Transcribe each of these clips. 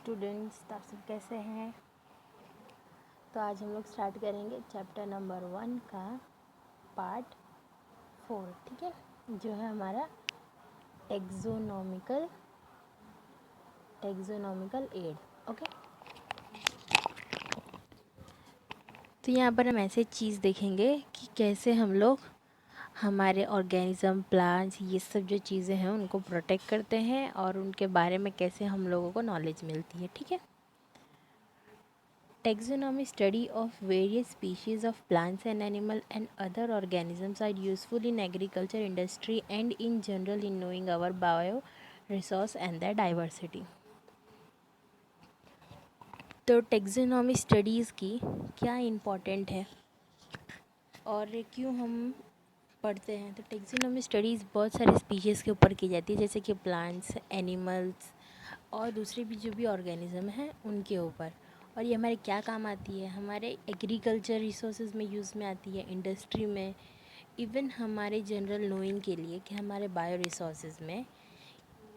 Students, आप सब कैसे हैं। तो आज हम लोग स्टार्ट करेंगे चैप्टर नंबर 1 का पार्ट 4, ठीक है, जो है हमारा टेक्सोनॉमिकल एड। ओके, तो यहाँ पर हम ऐसे चीज़ देखेंगे कि कैसे हम लोग हमारे ऑर्गेनिज्म, प्लांट्स, ये सब जो चीज़ें हैं उनको प्रोटेक्ट करते हैं और उनके बारे में कैसे हम लोगों को नॉलेज मिलती है, ठीक है। Taxonomy study of various species of plants and animal and other organisms are useful in agriculture industry and in general in knowing our bioresource and their diversity. तो टेक्सोनॉमी स्टडीज़ की क्या इम्पोर्टेंट है और क्यों हम पढ़ते हैं। तो टेक्सोनॉमी स्टडीज़ बहुत सारे स्पीशीज़ के ऊपर की जाती है, जैसे कि प्लांट्स, एनिमल्स और दूसरे भी जो भी ऑर्गेनिज्म हैं उनके ऊपर। और ये हमारे क्या काम आती है, हमारे एग्रीकल्चर रिसोर्सेज में यूज़ में आती है, इंडस्ट्री में, इवन हमारे जनरल नोइंग के लिए कि हमारे बायो रिसोर्सेज में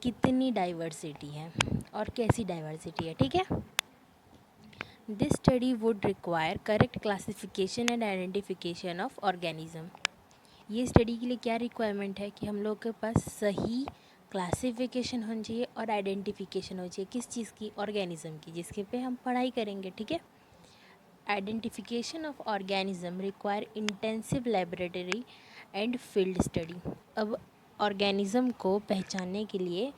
कितनी डाइवर्सिटी है और कैसी डाइवर्सिटी है, ठीक है। This study would require correct classification and identification of organism. ये स्टडी के लिए क्या रिक्वायरमेंट है कि हम लोग के पास सही क्लासिफिकेशन होनी चाहिए और आइडेंटिफिकेशन होनी चाहिए, किस चीज़ की, ऑर्गेनिज्म की, जिसके पे हम पढ़ाई करेंगे, ठीक है। Identification of organism require intensive laboratory and field study. अब ऑर्गेनिज्म को पहचानने के लिए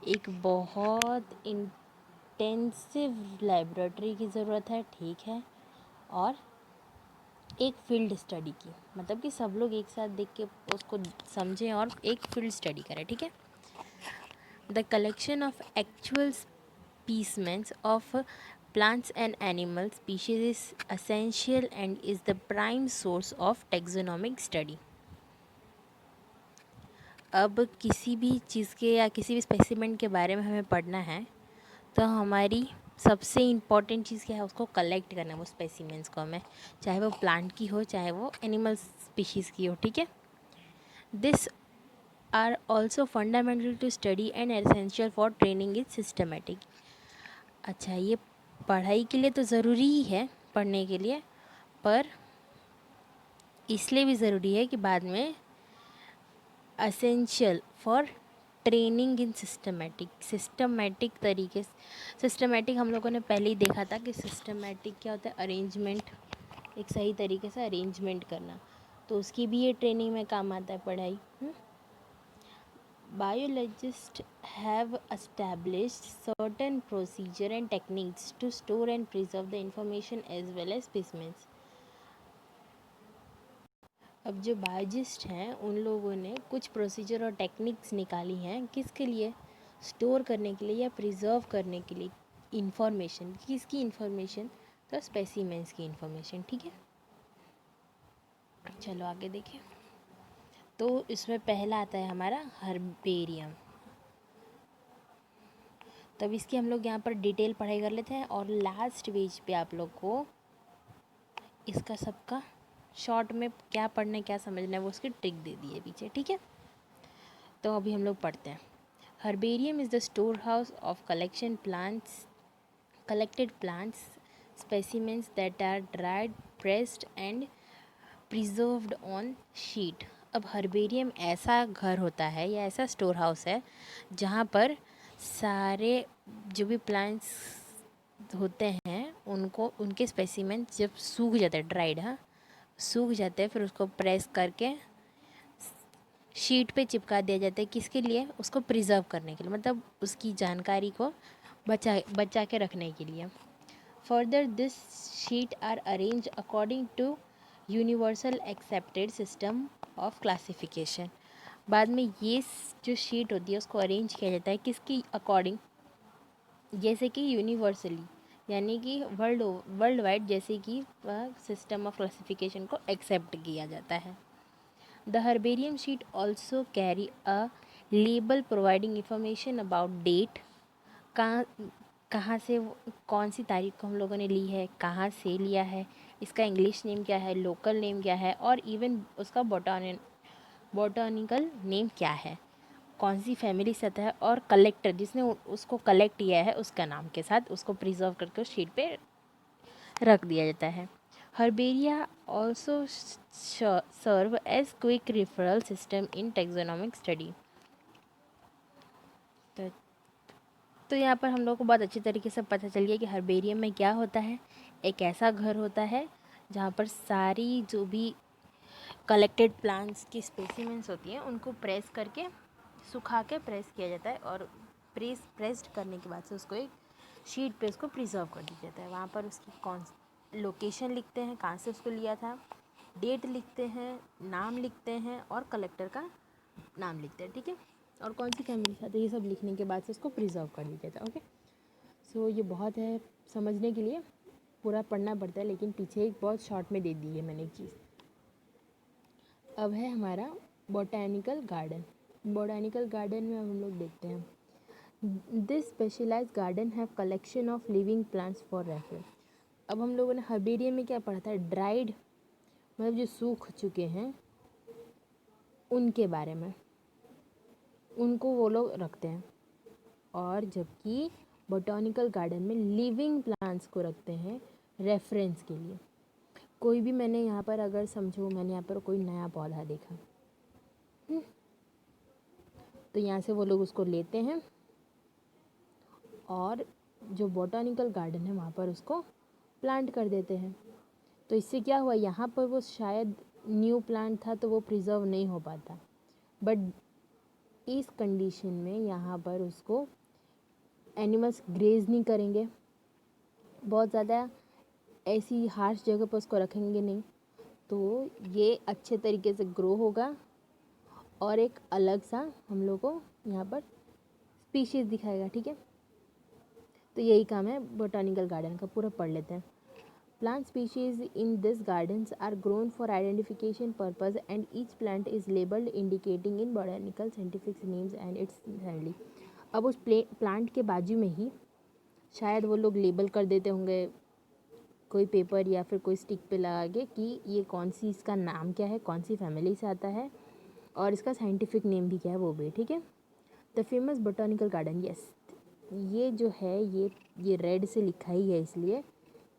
एक बहुत इंटेंसिव लेबोरेटरी की ज़रूरत है, ठीक है, और एक फील्ड स्टडी की, मतलब कि सब लोग एक साथ देख के उसको समझें और एक फील्ड स्टडी करें, ठीक है। The collection of actual specimens of plants and animal species is essential and is the prime source of taxonomic study. अब किसी भी चीज़ के या किसी भी स्पेसिमेन के बारे में हमें पढ़ना है तो हमारी सबसे इम्पॉर्टेंट चीज़ क्या है, उसको कलेक्ट करना है, वो स्पेसिमेंस को हमें, चाहे वो प्लांट की हो चाहे वो एनिमल स्पीशीज़ की हो, ठीक है। This are also fundamental to study and essential for training is systematic. अच्छा, ये पढ़ाई के लिए तो ज़रूरी ही है, पढ़ने के लिए, पर इसलिए भी ज़रूरी है कि बाद में essential for training in systematic तरीके से। सिस्टमेटिक हम लोगों ने पहले ही देखा था कि सिस्टमेटिक क्या होता है, अरेंजमेंट, एक सही तरीके से अरेंजमेंट करना, तो उसकी भी ये ट्रेनिंग में काम आता है पढ़ाई। Biologists have established certain procedure and techniques to store and preserve the information as well as specimens. अब जो बायोलॉजिस्ट हैं उन लोगों ने कुछ प्रोसीजर और टेक्निक्स निकाली हैं, किसके लिए, स्टोर करने के लिए या प्रिजर्व करने के लिए इंफॉर्मेशन। किसकी इंफॉर्मेशन, तो स्पेसिमेंस की इंफॉर्मेशन, ठीक है। चलो आगे देखिए। तो इसमें पहला आता है हमारा हर्बेरियम। तब इसकी हम लोग यहाँ पर डिटेल पढ़ाई कर लेते हैं और लास्ट पेज पे आप लोग को इसका सबका शॉर्ट में क्या पढ़ना है, क्या समझना है, वो उसकी ट्रिक दे दी है पीछे, ठीक है। तो अभी हम लोग पढ़ते हैं। Herbarium is the store house of collected plants specimens that are dried, pressed and preserved on sheet। अब हर्बेरियम ऐसा घर होता है या ऐसा स्टोर हाउस है जहाँ पर सारे जो भी प्लांट्स होते हैं उनको, उनके स्पेसिमेन जब सूख जाते हैं, ड्राइड, हाँ, सूख जाते हैं, फिर उसको प्रेस करके शीट पे चिपका दिया जाता है, किसके लिए, उसको प्रिजर्व करने के लिए, मतलब उसकी जानकारी को बचा के रखने के लिए। Further this sheet are arrange according to universal accepted system of classification. बाद में ये जो शीट होती है उसको अरेंज किया जाता है किसकी अकॉर्डिंग, जैसे कि यूनिवर्सली, यानी कि वर्ल्ड वाइड, जैसे कि वह सिस्टम ऑफ क्लासिफिकेशन को एक्सेप्ट किया जाता है। The herbarium sheet also carry a label providing information about date, कहाँ से, कौन सी तारीख को हम लोगों ने ली है, कहाँ से लिया है, इसका इंग्लिश नेम क्या है, लोकल नेम क्या है, और इवन उसका बॉटनिकल नेम क्या है। कौन सी फैमिली से आता है, और कलेक्टर जिसने उसको कलेक्ट किया है उसका नाम के साथ उसको प्रिजर्व करके उस शीट पे रख दिया जाता है। Herbaria also serve as quick referral system in taxonomic study. तो यहाँ पर हम लोग को बहुत अच्छी तरीके से पता चल गया कि हर्बेरियम में क्या होता है। एक ऐसा घर होता है जहाँ पर सारी जो भी कलेक्टेड प्लांट्स की स्पेसिमेंस होती हैं उनको प्रेस करके सुखा के प्रेस किया जाता है, और प्रेस्ड करने के बाद से उसको एक शीट पे उसको प्रिजर्व कर दिया जाता है। वहाँ पर उसकी कौन लोकेशन लिखते हैं, कहाँ से उसको लिया था, डेट लिखते हैं, नाम लिखते हैं और कलेक्टर का नाम लिखते हैं, ठीक है, और कौन सी फैमिली के साथ है, ये सब लिखने के बाद से उसको प्रिजर्व कर दिया जाता है। ओके, सो ये बहुत है समझने के लिए, पूरा पढ़ना पड़ता है, लेकिन पीछे एक बहुत शॉर्ट में दे दी है मैंने एक चीज़। अब है हमारा बोटैनिकल गार्डन। बोटैनिकल गार्डन में अब हम लोग देखते हैं, this specialised garden have collection of living plants for reference. अब हम लोगों ने हर्बेरियम में क्या पढ़ा था, ड्राइड मतलब जो सूख चुके हैं उनके बारे में, उनको वो लोग रखते हैं, और जबकि बोटैनिकल गार्डन में लिविंग प्लांट्स को रखते हैं रेफरेंस के लिए। कोई भी मैंने यहाँ पर अगर समझो मैंने यहाँ पर कोई नया पौधा देखा, तो यहाँ से वो लोग उसको लेते हैं और जो बोटैनिकल गार्डन है वहाँ पर उसको प्लांट कर देते हैं। तो इससे क्या हुआ, यहाँ पर वो शायद न्यू प्लांट था तो वो प्रिजर्व नहीं हो पाता, बट इस कंडीशन में यहाँ पर उसको एनिमल्स ग्रेज नहीं करेंगे, बहुत ज़्यादा ऐसी हार्श जगह पर उसको रखेंगे नहीं, तो ये अच्छे तरीके से ग्रो होगा और एक अलग सा हम लोग को यहाँ पर स्पीशीज़ दिखाएगा, ठीक है। तो यही काम है बोटैनिकल गार्डन का, पूरा पढ़ लेते हैं। Plant species in this gardens are grown for identification purpose and each plant is labelled indicating in botanical scientific names and its family. अब उस प्लांट के बाजू में ही शायद वो लोग लेबल कर देते होंगे कोई पेपर या फिर कोई स्टिक पे लगा के कि ये कौन सी, इसका नाम क्या है, कौन सी फैमिली से आता है और इसका साइंटिफिक नेम भी क्या है वो भी, ठीक है। The famous botanical garden, yes, ये जो है ये रेड से लिखा ही है इसलिए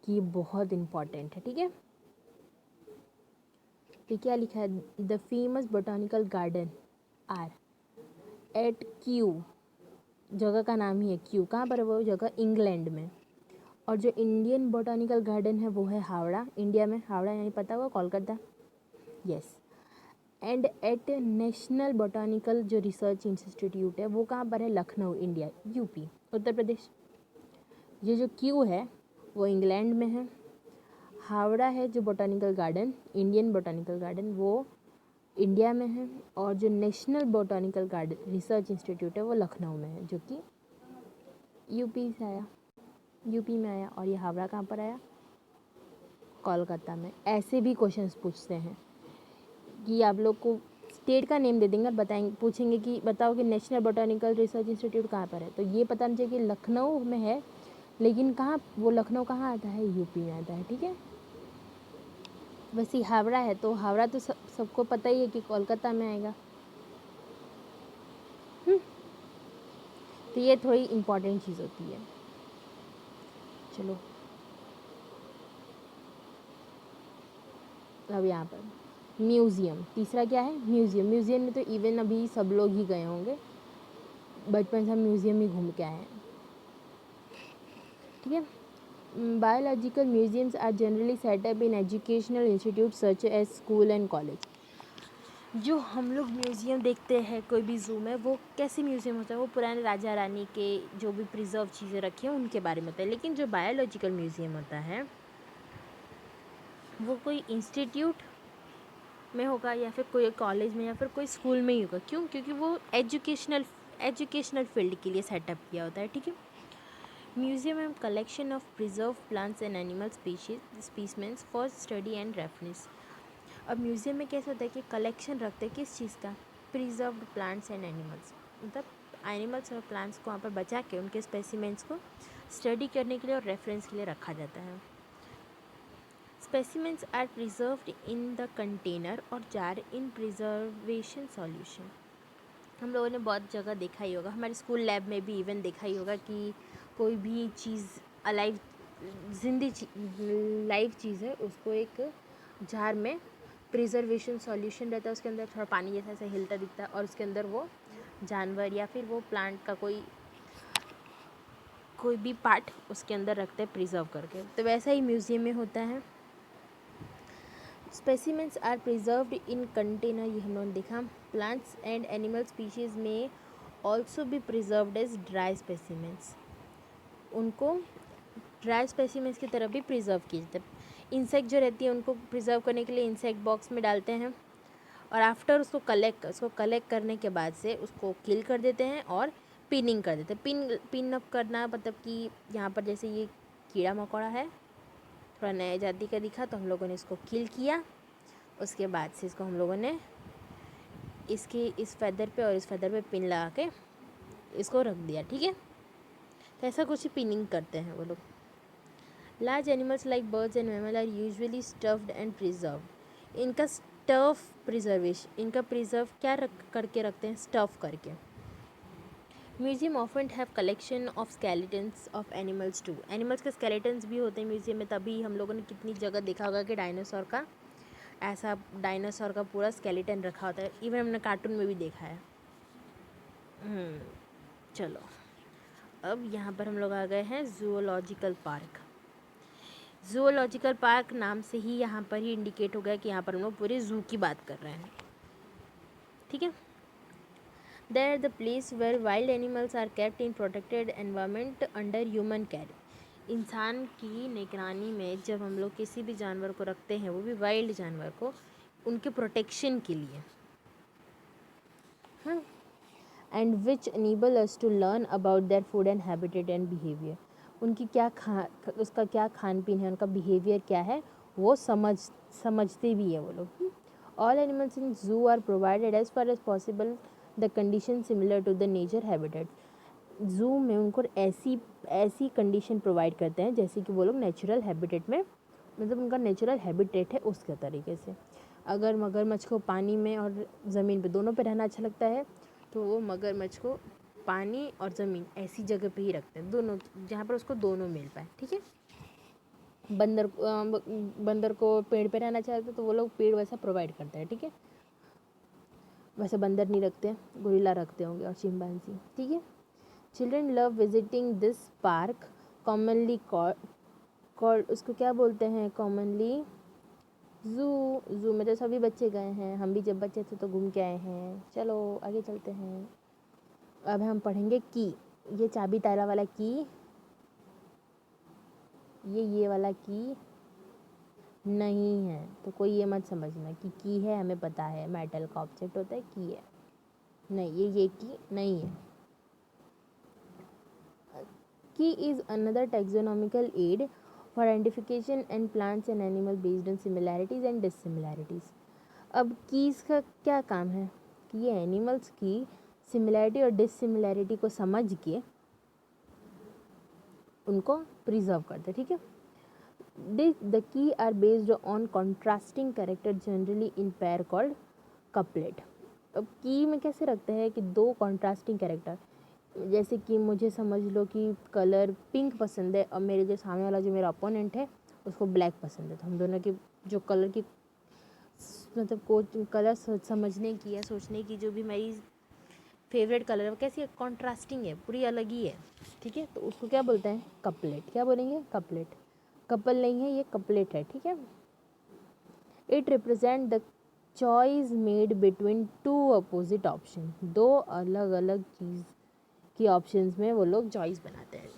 कि ये बहुत इम्पॉर्टेंट है, ठीक है। तो क्या लिखा है, the famous botanical garden are at Kew, जगह का नाम ही है क्यू, कहाँ पर है वो जगह, इंग्लैंड में। और जो इंडियन बोटैनिकल गार्डन है वो है हावड़ा, इंडिया में, हावड़ा यानी पता होगा Kolkata, yes. And at National Botanical जो रिसर्च इंस्टीट्यूट है वो कहाँ पर है, लखनऊ, इंडिया, यूपी, उत्तर प्रदेश। ये जो क्यू है वो इंग्लैंड में है, हावड़ा है जो botanical garden, Indian botanical garden, वो इंडिया में है, और जो national botanical garden research Institute है वो लखनऊ में है, जो कि यूपी से आया, यूपी में आया। और ये हावड़ा कहाँ पर आया, कोलकाता में। ऐसे भी क्वेश्चंस पूछते हैं कि आप लोग को स्टेट का नेम दे देंगे और बताएंगे, पूछेंगे कि बताओ कि नेशनल बोटैनिकल रिसर्च इंस्टीट्यूट कहाँ पर है, तो ये पता नहीं चाहिए कि लखनऊ में है, लेकिन कहाँ, वो लखनऊ कहाँ आता है, यूपी में आता है, ठीक है। वैसे हावड़ा है तो हावड़ा तो सबको पता ही है कि कोलकाता में आएगा। तो ये थोड़ी इम्पोर्टेंट चीज़ होती है। चलो अब यहाँ पर म्यूज़ियम, तीसरा क्या है, म्यूज़ियम। म्यूज़ियम में तो इवन अभी सब लोग ही गए होंगे, बचपन से हम म्यूज़ियम ही घूम के आए हैं, ठीक है। Biological museums are generally set up in educational institute such as school and college. जो हम लोग म्यूज़ियम देखते हैं कोई भी ज़ू में, वो कैसे म्यूज़ियम होता है, वो पुराने राजा रानी के जो भी प्रिजर्व चीज़ें रखी हैं उनके बारे में होता है। लेकिन जो बायोलॉजिकल म्यूज़ियम होता है वो कोई इंस्टीट्यूट में होगा या फिर कोई कॉलेज में या फिर कोई स्कूल में ही होगा। क्यों, क्योंकि वो एजुकेशनल फील्ड के लिए सेटअप किया होता है, ठीक है। Museum and collection of preserve plants and animal specimens for study and reference. अब म्यूज़ियम में कैसा होता है कि कलेक्शन रखते हैं किस चीज़ का, प्रिजर्व्ड प्लांट्स एंड एनिमल्स, मतलब एनिमल्स और प्लांट्स को वहाँ पर बचा के उनके स्पेसिमेंट्स को स्टडी करने के लिए और रेफरेंस के लिए रखा जाता है। Specimens are preserved in the container और जार इन प्रिजर्वेशन सॉल्यूशन। हम लोगों ने बहुत जगह देखा ही होगा, हमारे स्कूल लैब में भी इवन देखा ही होगा कि कोई भी चीज़ अलाइव लाइव चीज़ है, उसको एक जार में प्रिजर्वेशन सॉल्यूशन रहता है, उसके अंदर थोड़ा पानी जैसा ऐसा हिलता दिखता है, और उसके अंदर वो जानवर या फिर वो प्लांट का कोई भी पार्ट उसके अंदर रखते हैं प्रिजर्व करके। तो वैसा ही म्यूज़ियम में होता है। Specimens are preserved in container, ये हम लोगों ने देखा। प्लांट्स एंड एनिमल स्पीशीज़ में ऑल्सो भी प्रिजर्व्ड एज ड्राई स्पेसिमेंट्स, उनको ड्राई स्पेसिमेंट्स की तरह भी प्रिजर्व किए जाते हैं। इंसेक्ट जो रहती है उनको प्रिजर्व करने के लिए इंसेक्ट बॉक्स में डालते हैं, और आफ्टर उसको कलेक्ट करने के बाद से उसको किल कर देते हैं और पिनिंग कर देते हैं। पिन अप करना मतलब कि यहाँ पर जैसे ये कीड़ा मकोड़ा है, थोड़ा नए जाति का दिखा तो हम लोगों ने इसको किल किया, उसके बाद से इसको हम लोगों ने इसके इस फैदर पे और इस फैदर पे पिन लगा के इसको रख दिया, ठीक है। तो ऐसा कुछ पिनिंग करते हैं वो लोग। Large animals like birds and mammal are usually stuffed and preserved, इनका इनका प्रिजर्व क्या करके रखते हैं, स्टफ करके। Museum often have collection of skeletons of animals too, animals के स्केलेटन्स भी होते हैं म्यूजियम में। तभी हम लोगों ने कितनी जगह देखा होगा कि डायनासोर का पूरा स्केलेटन रखा होता है, इवन हमने कार्टून में भी देखा है। चलो अब यहाँ पर हम लोग आ गए हैं जूलॉजिकल पार्क। जूलॉजिकल पार्क नाम से ही यहाँ पर ही इंडिकेट हो गया कि यहाँ पर हम लोग पूरे जू की बात कर रहे हैं, ठीक है। They are the place where wild animals are kept in protected environment under human care. इंसान की निगरानी में जब हम लोग किसी भी जानवर को रखते हैं, वो भी वाइल्ड जानवर को, उनके प्रोटेक्शन के लिए, हाँ। And which enable us to learn about their food and habitat and behavior. उनकी उसका क्या खान पीन है, उनका बिहेवियर क्या है, वो समझते भी है वो लोग। All animals in zoo are provided as far as possible the condition similar to the nature habitat. Zoo में उनको ऐसी कंडीशन प्रोवाइड करते हैं जैसे कि वो लोग नेचुरल हैबिटेट में, मतलब उनका नेचुरल हैबिटेट है उसके तरीके से। अगर मगरमच्छ को पानी में और ज़मीन पे दोनों पे रहना अच्छा लगता है, तो वो मगरमच्छ को पानी और ज़मीन ऐसी जगह पे ही रखते हैं, दोनों, जहाँ पर उसको दोनों मिल पाए, ठीक है। बंदर को पेड़ पे रहना चाहते तो वो लोग पेड़ वैसा प्रोवाइड करते हैं, ठीक है। वैसे बंदर नहीं रखते, गोरिल्ला रखते होंगे और चिंपैंजी, ठीक है। Children love visiting this park, commonly called, उसको क्या बोलते हैं कॉमनली, जू में तो सभी बच्चे गए हैं, हम भी जब बच्चे थे तो घूम के आए हैं। चलो आगे चलते हैं। अब हम पढ़ेंगे की, ये चाबी ताला वाला की, ये वाला की नहीं है, तो कोई ये मत समझना कि की है, हमें पता है मेटल का ऑब्जेक्ट होता है, की है नहीं, ये की नहीं है। Key is another taxonomical aid for identification and plants and animal based on similarities and dissimilarities. अब कीज़ का क्या काम है कि ये एनिमल्स की सिमिलैरिटी और डिससिमिलैरिटी को समझ के उनको प्रिजर्व करते, ठीक है। The key are based on contrasting character generally in pair called couplet. अब की में कैसे रखते हैं कि दो कॉन्ट्रास्टिंग कैरेक्टर, जैसे कि मुझे समझ लो कि कलर पिंक पसंद है और मेरे जो सामने वाला जो मेरा अपोनेंट है उसको ब्लैक पसंद है, तो हम दोनों की जो कलर की मतलब को कलर समझने की या सोचने की जो भी मेरी फेवरेट कलर है वो कैसी है, कॉन्ट्रास्टिंग है, पूरी अलग ही है, ठीक है। तो उसको क्या बोलते हैं, कपलेट। क्या बोलेंगे, कपलेट। कपल नहीं है, ये कपलेट है, ठीक है। It represent the choice made between two opposite option, दो अलग अलग चीज़ की ऑप्शंस में वो लोग चॉइस बनाते हैं।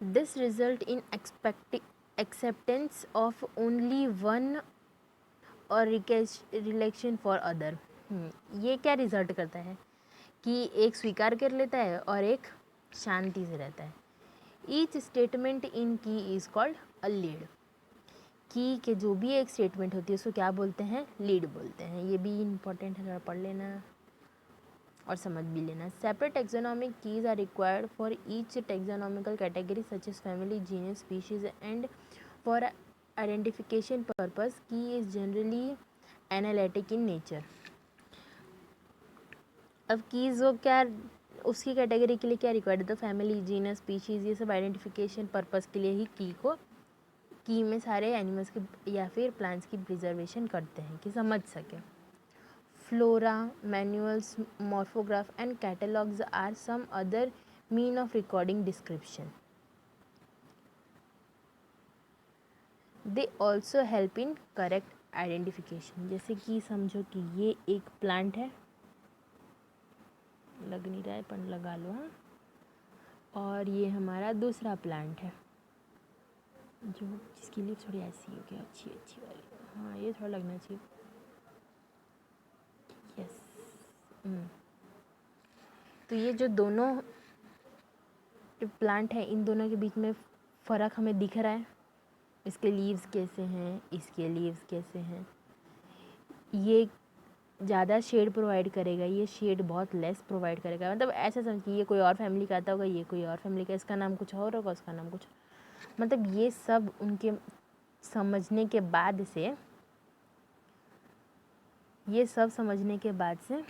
This result in acceptance of only one और रिलेक्शन फॉर अदर। ये क्या रिजल्ट करता है कि एक स्वीकार कर लेता है और एक शांति से रहता है। ईच स्टेटमेंट इन की इज कॉल्ड अ लीड। की के जो भी एक स्टेटमेंट होती है उसको क्या बोलते हैं, लीड बोलते हैं। ये भी इम्पोर्टेंट है, थोड़ा पढ़ लेना और समझ भी लेना। Separate taxonomic keys are required for each taxonomical category such as family, genus, species and for identification purpose. Key is generally analytic in nature. अब कीज़ वो क्या, उसकी कैटेगरी के लिए क्या रिक्वायर्ड है, तो फैमिली, जीनस, स्पीशीज़, ये सब आइडेंटिफिकेशन पर्पस के लिए ही की में सारे एनिमल्स की या फिर प्लांट्स की प्रिजर्वेशन करते हैं कि समझ सकें। Flora, manuals, morphograph and catalogues are some other mean of recording description. They also help in correct identification. जैसे कि समझो कि ये एक प्लांट है, लग नहीं रहा है पर लगा लो, हाँ, और ये हमारा दूसरा प्लांट है जो जिसकी लीफ थोड़ी ऐसी हो गई, अच्छी अच्छी वाली, हाँ ये थोड़ा लगना चाहिए, यस। तो ये जो दोनों प्लांट है, इन दोनों के बीच में फ़र्क हमें दिख रहा है, इसके लीव्स कैसे हैं, इसके लीव्स कैसे हैं। ये ज़्यादा शेड प्रोवाइड करेगा, ये शेड बहुत लेस प्रोवाइड करेगा। मतलब ऐसा समझिए ये कोई और फैमिली का आता होगा, ये कोई और फैमिली का, इसका नाम कुछ और होगा, उसका नाम कुछ, मतलब ये सब उनके समझने के बाद से, ये सब समझने के बाद से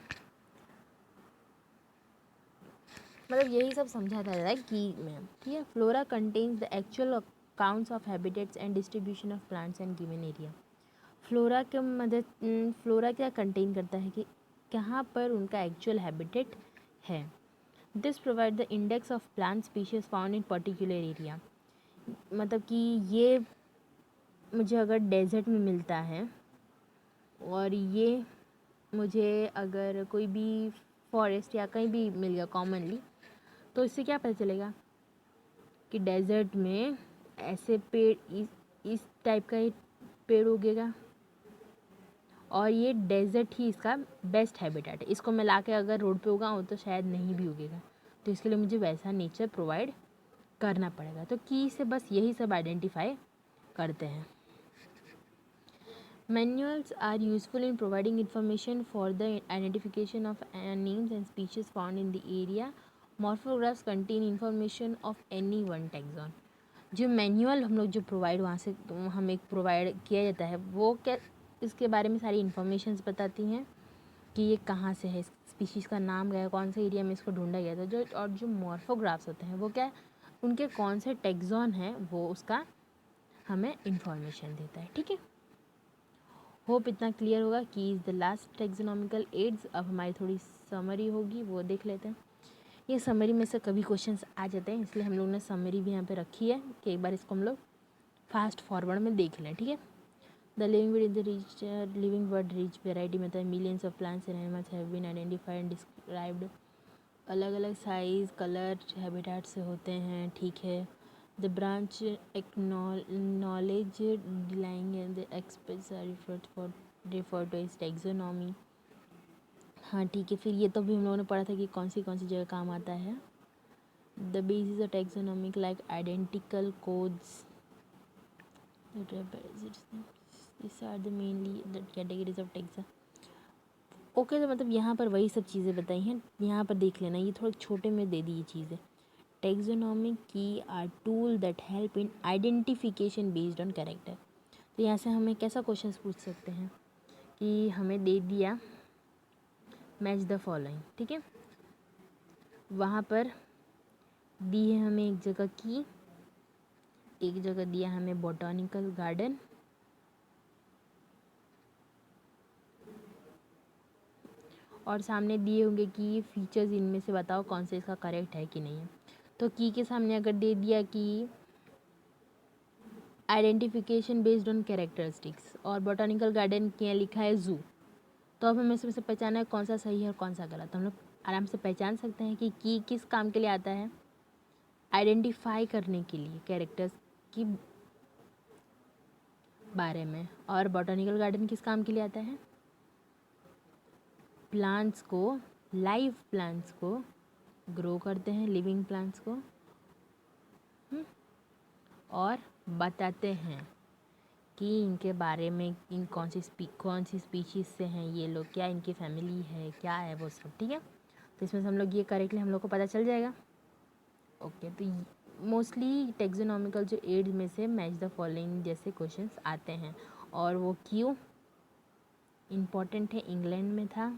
मतलब यही सब समझा जा रहा है कि में, ठीक है। Flora contains the actual accounts of habitats and distribution of plants and given area. Flora के मदद, फ्लोरा क्या कंटेन करता है कि कहाँ पर उनका एक्चुअल हैबिटेट है। This provide the index of plant species found in particular area. मतलब कि ये मुझे अगर डेजर्ट में मिलता है और ये मुझे अगर कोई भी फॉरेस्ट या कहीं भी मिल गया कॉमनली, तो इससे क्या पता चलेगा कि डेजर्ट में ऐसे पेड़, इस टाइप का ही पेड़ उगेगा और ये डेजर्ट ही इसका बेस्ट हैबिटेट है। इसको मैं ला के अगर रोड पे उगाऊँ तो शायद नहीं भी उगेगा, तो इसके लिए मुझे वैसा नेचर प्रोवाइड करना पड़ेगा। तो की से बस यही सब आइडेंटिफाई करते हैं। Manuals are useful in providing information for the identification of names and species found in the area. Morphographs contain information of any one taxon. जो मैनुअल हम लोग जो प्रोवाइड वहाँ से हमें प्रोवाइड किया जाता है, वो क्या इसके बारे में सारी इन्फॉर्मेशंस बताती हैं कि ये कहाँ से है, स्पीशीज़ का नाम क्या है, कौन से एरिया में इसको ढूंढा गया था। जो और जो मॉर्फोग्राफ्स होते हैं वो क्या, उनके कौन से टैक्सॉन हैं वो उसका हमें इन्फॉर्मेशन देता है, ठीक है। होप इतना क्लियर होगा कि is the last taxonomical aids. अब हमारी थोड़ी समरी होगी, वो देख लेते हैं। ये समरी में से कभी क्वेश्चंस आ जाते हैं, इसलिए हम लोग ने समरी भी यहाँ पे रखी है कि एक बार इसको हम लोग फास्ट फॉरवर्ड में देख लें, ठीक है। The living word in the rich, living word rich variety, मतलब millions of plants and animals have been identified and described. अलग अलग साइज, कलर, हैबिटेट से होते हैं, ठीक है। The branch knowledge dealing and the experts are refer to is taxonomy. हाँ ठीक है, फिर ये तो भी हम लोगों ने पढ़ा था कि कौन सी जगह काम आता है। The basis of taxonomic like identical codes, this are the mainly the categories of taxa. Okay, तो मतलब यहाँ पर वही सब चीज़ें बताई हैं, यहाँ पर देख लेना, ये थोड़ा छोटे में दे दी ये चीज़ें। Taxonomic key are tool that help in identification based on character. तो यहाँ से हमें कैसा क्वेश्चन पूछ सकते हैं कि हमें दे दिया मैच द फॉलोइंग, ठीक है। वहाँ पर दी है हमें एक जगह की, एक जगह दिया हमें बॉटनिकल गार्डन, और सामने दिए होंगे कि फीचर्स इनमें से बताओ कौन से इसका करेक्ट है कि नहीं है। तो की के सामने अगर दे दिया कि आइडेंटिफिकेशन बेस्ड ऑन कैरेक्टरिस्टिक्स और बॉटनिकल गार्डन के लिखा है जू, तो अब हमें इसमें से पहचाना है कौन सा सही है और कौन सा गलत। हम लोग आराम से पहचान सकते हैं कि की किस काम के लिए आता है, आइडेंटिफाई करने के लिए कैरेक्टर्स की बारे में, और बॉटनिकल गार्डन किस काम के लिए आता है, प्लांट्स को, लाइव प्लांट्स को ग्रो करते हैं, लिविंग प्लांट्स को, और बताते हैं कि इनके बारे में, इन कौन सी स्पीशीज़ से हैं ये लोग, क्या इनकी फैमिली है, क्या है वो सब, ठीक है। तो इसमें से हम लोग ये करेक्टली हम लोग को पता चल जाएगा। ओके, तो मोस्टली टैक्सोनॉमिकल जो एड्स में से मैच द फॉलोइंग जैसे क्वेश्चंस आते हैं, और वो क्यों, इम्पॉर्टेंट है, इंग्लैंड में था।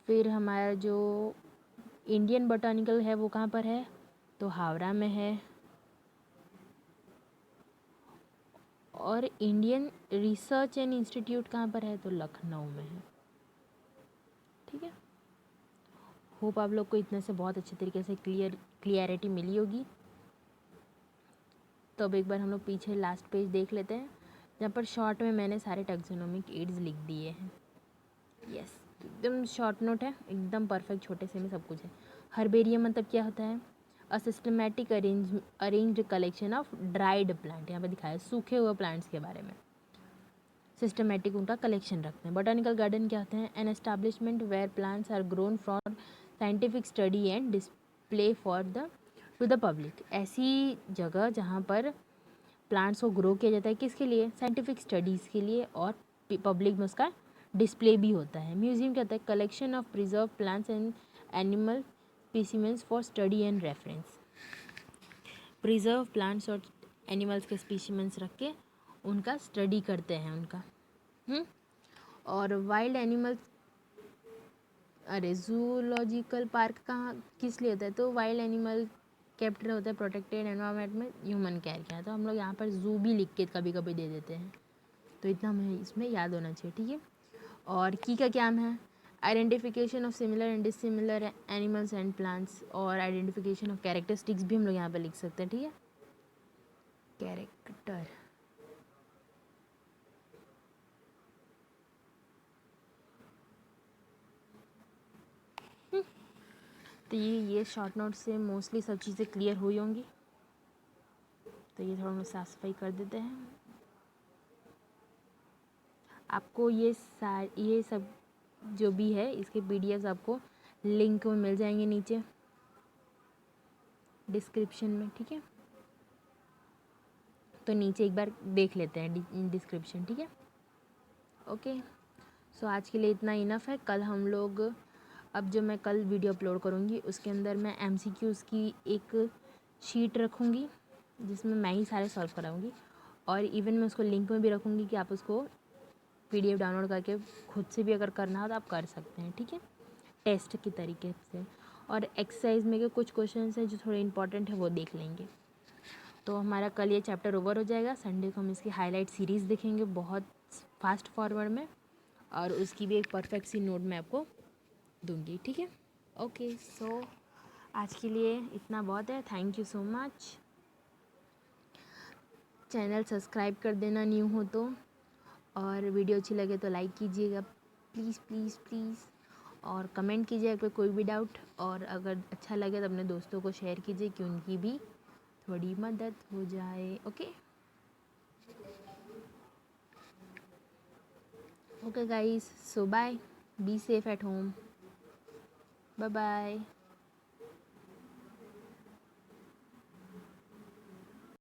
फिर हमारा जो इंडियन बॉटनिकल है वो कहाँ पर है, तो हावड़ा में है। और इंडियन रिसर्च एंड इंस्टीट्यूट कहाँ पर है, तो लखनऊ में है। ठीक है, होप आप लोग को इतने से बहुत अच्छे तरीके से क्लियरिटी मिली होगी। तो अब एक बार हम लोग पीछे लास्ट पेज देख लेते हैं, जहाँ पर शॉर्ट में मैंने सारे टैक्सोनॉमिक एड्स लिख दिए हैं। यस, एकदम शॉर्ट नोट है, एकदम परफेक्ट, छोटे से में सब कुछ है। हर्बेरियम मतलब क्या होता है, a systematic arranged collection of dried plant, यहाँ पे दिखाया है सूखे हुए प्लांट्स के बारे में, सिस्टमेटिक उनका कलेक्शन रखते हैं। बॉटनिकल गार्डन क्या होते हैं, an establishment where plants are grown for scientific study and display for the to the public, ऐसी जगह जहाँ पर प्लांट्स को ग्रो किया जाता है, किसके लिए, साइंटिफिक स्टडीज़ के लिए, और पब्लिक में उसका डिस्प्ले भी होता है। म्यूजियम क्या होता है, collection of preserve plants and animal specimens for study and reference, preserve plants और एनिमल्स के स्पीसीमेंट्स रख के उनका स्टडी करते हैं उनका। और वाइल्ड एनिमल्स, अरे जूलॉजिकल पार्क कहाँ किस लिए होता है, तो वाइल्ड एनिमल कैप्टर होता है प्रोटेक्टेड एनवायरनमेंट में ह्यूमन केयर किया, तो हम लोग यहाँ पर जू भी लिख के कभी कभी दे देते हैं, तो इतना हमें इसमें याद होना चाहिए। ठीक है, और की का क्या है, identification of similar and dissimilar animals and plants, और आइडेंटिफिकेशन ऑफ कैरेक्टरिस्टिक्स भी हम लोग यहाँ पर लिख सकते हैं। ठीक है, कैरेक्टर, तो ये शॉर्ट नोट से मोस्टली सब चीज़ें क्लियर हुई होंगी। तो ये थोड़ा हम साफ सफाई कर देते हैं। आपको ये सब जो भी है इसके पीडीएफ आपको लिंक में मिल जाएंगे नीचे डिस्क्रिप्शन में। ठीक है, तो नीचे एक बार देख लेते हैं डिस्क्रिप्शन। ठीक है, ओके, सो आज के लिए इतना इनफ है। कल हम लोग, अब जो मैं कल वीडियो अपलोड करूँगी उसके अंदर मैं एमसीक्यूज़ की एक शीट रखूँगी जिसमें मैं ही सारे सॉल्व कराऊँगी, और इवन मैं उसको लिंक में भी रखूँगी कि आप उसको पीडीएफ डाउनलोड करके खुद से भी अगर करना हो तो आप कर सकते हैं। ठीक है, टेस्ट की तरीके से। और एक्सरसाइज में के कुछ क्वेश्चन हैं जो थोड़े इंपॉर्टेंट है वो देख लेंगे। तो हमारा कल ये चैप्टर ओवर हो जाएगा। संडे को हम इसकी हाईलाइट सीरीज़ देखेंगे बहुत फास्ट फॉरवर्ड में, और उसकी भी एक परफेक्ट सी नोट मैं आपको दूंगी। ठीक है, ओके, सो आज के लिए इतना बहुत है। Thank you so much. Channel subscribe कर देना न्यू हो तो, और वीडियो अच्छी लगे तो लाइक कीजिएगा प्लीज़ प्लीज़ प्लीज़, और कमेंट कीजिए अगर कोई भी डाउट, और अगर अच्छा लगे तो अपने दोस्तों को शेयर कीजिए कि उनकी भी थोड़ी मदद हो जाए। Okay okay guys, so bye, be safe at home, bye bye.